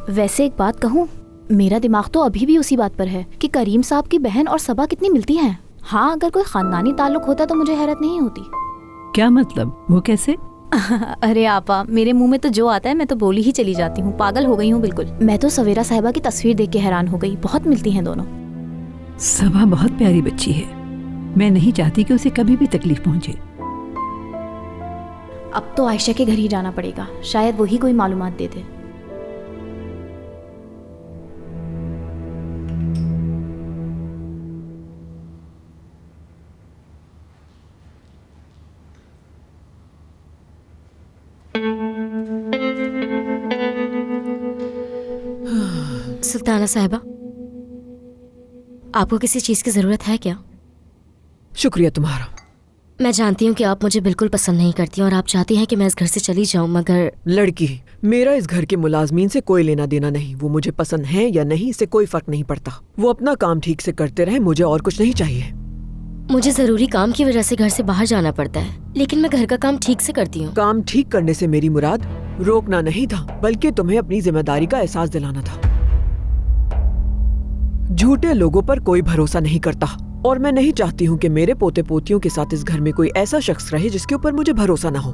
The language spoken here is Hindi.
वैसे एक बात कहूँ, मेरा दिमाग तो अभी भी उसी बात पर है कि करीम साहब की बहन और सबा कितनी मिलती हैं। हाँ, अगर कोई खानदानी ताल्लुक होता तो मुझे हैरत नहीं होती। क्या मतलब, वो कैसे? अरे आपा, मेरे मुंह में तो जो आता है मैं तो बोली ही चली जाती हूँ। पागल हो गई हूँ बिल्कुल। मैं तो सवेरा साहिबा की तस्वीर देख के हैरान हो गई। बहुत मिलती हैं दोनों। सबा बहुत प्यारी बच्ची है। मैं नहीं चाहती कि उसे कभी भी तकलीफ पहुंचे। अब तो आयशा के घर ही जाना पड़ेगा, शायद वही कोई मालूमात दे दे। सुल्ताना साहिबा, आपको किसी चीज की जरूरत है क्या? शुक्रिया तुम्हारा। मैं जानती हूँ कि आप मुझे बिल्कुल पसंद नहीं करती और आप चाहती हैं कि मैं इस घर से चली जाऊँ, मगर लड़की, मेरा इस घर के मुलाजमीन से कोई लेना देना नहीं। वो मुझे पसंद है या नहीं, इससे कोई फर्क नहीं पड़ता। वो अपना काम ठीक से करते रहे, मुझे और कुछ नहीं चाहिए। मुझे जरूरी काम की वजह से घर से बाहर जाना पड़ता है, लेकिन मैं घर का काम ठीक से करती हूँ। काम ठीक करने से मेरी मुराद रोकना नहीं था, बल्कि तुम्हें अपनी जिम्मेदारी का एहसास दिलाना था। झूठे लोगों पर कोई भरोसा नहीं करता और मैं नहीं चाहती हूँ कि मेरे पोते पोतियों के साथ इस घर में कोई ऐसा शख्स रहे जिसके ऊपर मुझे भरोसा ना हो।